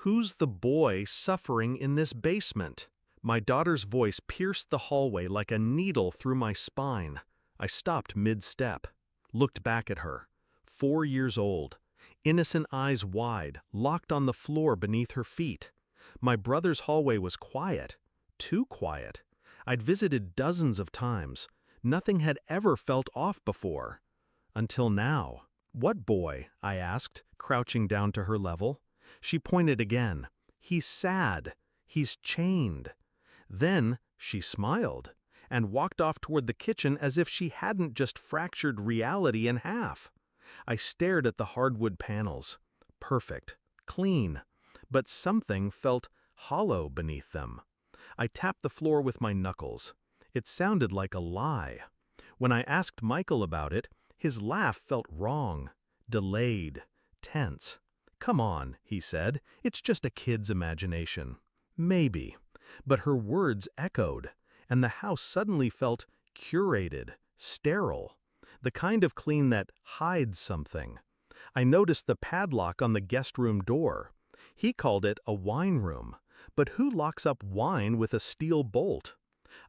Who's the boy suffering in this basement? My daughter's voice pierced the hallway like a needle through my spine. I stopped mid-step, looked back at her. 4 years old, innocent eyes wide, locked on the floor beneath her feet. My brother's hallway was quiet, too quiet. I'd visited dozens of times. Nothing had ever felt off before. Until now. "What boy?" I asked, crouching down to her level. She pointed again. "He's sad. He's chained." Then she smiled and walked off toward the kitchen as if she hadn't just fractured reality in half. I stared at the hardwood panels. Perfect, clean, but something felt hollow beneath them. I tapped the floor with my knuckles. It sounded like a lie. When I asked Michael about it, his laugh felt wrong, delayed, tense. "Come on," he said, "it's just a kid's imagination." Maybe. But her words echoed, and the house suddenly felt curated, sterile, the kind of clean that hides something. I noticed the padlock on the guest room door. He called it a wine room, but who locks up wine with a steel bolt?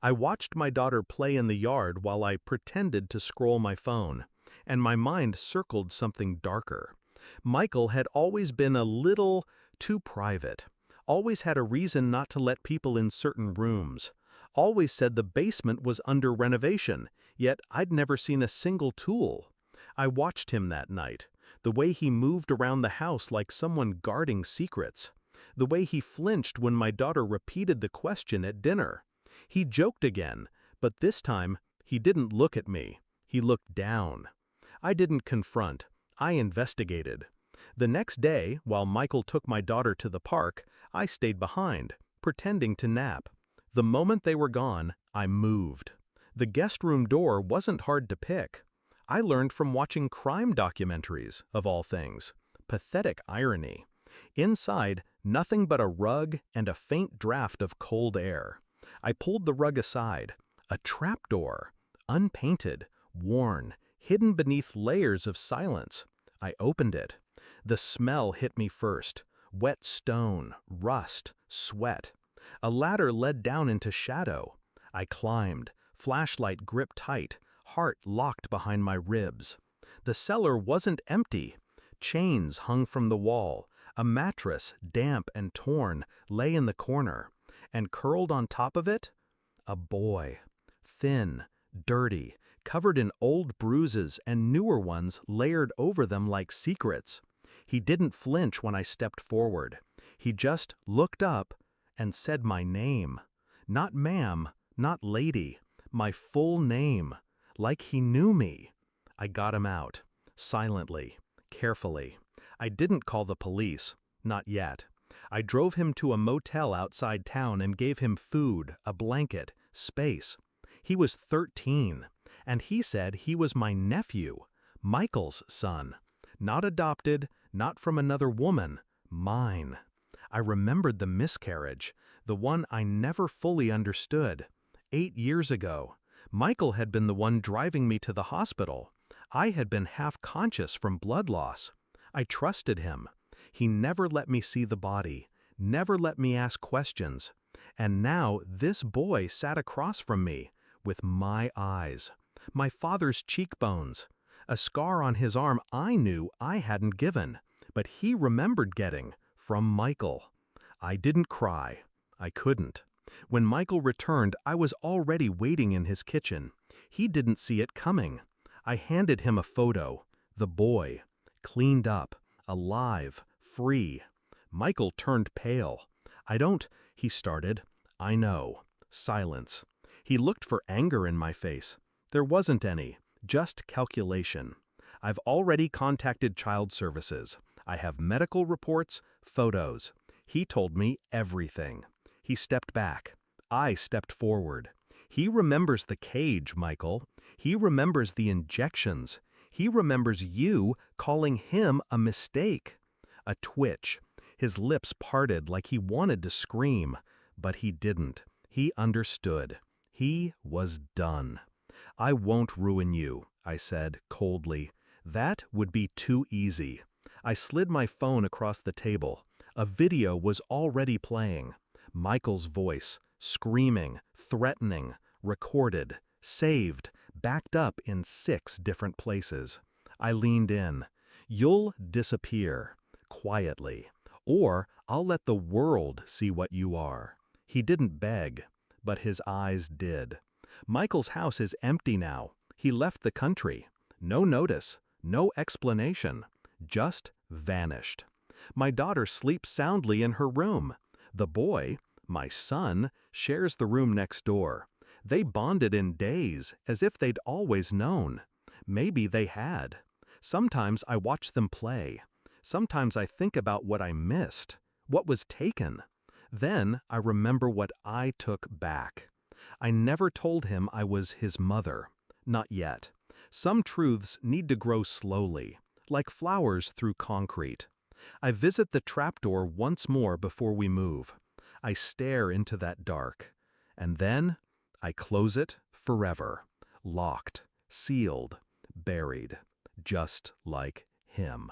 I watched my daughter play in the yard while I pretended to scroll my phone, and my mind circled something darker. Michael had always been a little too private, always had a reason not to let people in certain rooms, always said the basement was under renovation, yet I'd never seen a single tool. I watched him that night, the way he moved around the house like someone guarding secrets, the way he flinched when my daughter repeated the question at dinner. He joked again, but this time he didn't look at me, he looked down. I didn't confront. I investigated. The next day, while Michael took my daughter to the park, I stayed behind, pretending to nap. The moment they were gone, I moved. The guest room door wasn't hard to pick. I learned from watching crime documentaries, of all things. Pathetic irony. Inside, nothing but a rug and a faint draft of cold air. I pulled the rug aside. A trapdoor. Unpainted, worn, hidden beneath layers of silence. I opened it. The smell hit me first. Wet stone, rust, sweat. A ladder led down into shadow. I climbed, flashlight gripped tight, heart locked behind my ribs. The cellar wasn't empty. Chains hung from the wall. A mattress, damp and torn, lay in the corner. And curled on top of it, a boy. Thin, dirty, covered in old bruises and newer ones layered over them like secrets. He didn't flinch when I stepped forward. He just looked up and said my name. Not ma'am, not lady, my full name, like he knew me. I got him out, silently, carefully. I didn't call the police, not yet. I drove him to a motel outside town and gave him food, a blanket, space. He was 13. And he said he was my nephew, Michael's son. Not adopted, not from another woman, mine. I remembered the miscarriage, the one I never fully understood. 8 years ago, Michael had been the one driving me to the hospital. I had been half conscious from blood loss. I trusted him. He never let me see the body, never let me ask questions. And now this boy sat across from me, with my eyes. My father's cheekbones. A scar on his arm I knew I hadn't given, but he remembered getting, from Michael. I didn't cry. I couldn't. When Michael returned, I was already waiting in his kitchen. He didn't see it coming. I handed him a photo. The boy. Cleaned up. Alive. Free. Michael turned pale. He started. I know. Silence. He looked for anger in my face. There wasn't any, just calculation. I've already contacted child services. I have medical reports, photos. He told me everything. He stepped back. I stepped forward. He remembers the cage, Michael. He remembers the injections. He remembers you calling him a mistake. A twitch. His lips parted like he wanted to scream, but he didn't. He understood. He was done. "I won't ruin you," I said coldly. That would be too easy. I slid my phone across the table. A video was already playing. Michael's voice, screaming, threatening, recorded, saved, backed up in 6 different places. I leaned in. "You'll disappear, quietly, or I'll let the world see what you are." He didn't beg, but his eyes did. Michael's house is empty now. He left the country. No notice, no explanation, just vanished. My daughter sleeps soundly in her room. The boy, my son, shares the room next door. They bonded in days, as if they'd always known. Maybe they had. Sometimes I watch them play. Sometimes I think about what I missed, what was taken. Then I remember what I took back. I never told him I was his mother. Not yet. Some truths need to grow slowly, like flowers through concrete. I visit the trapdoor once more before we move. I stare into that dark. And then I close it forever. Locked, sealed, buried, just like him.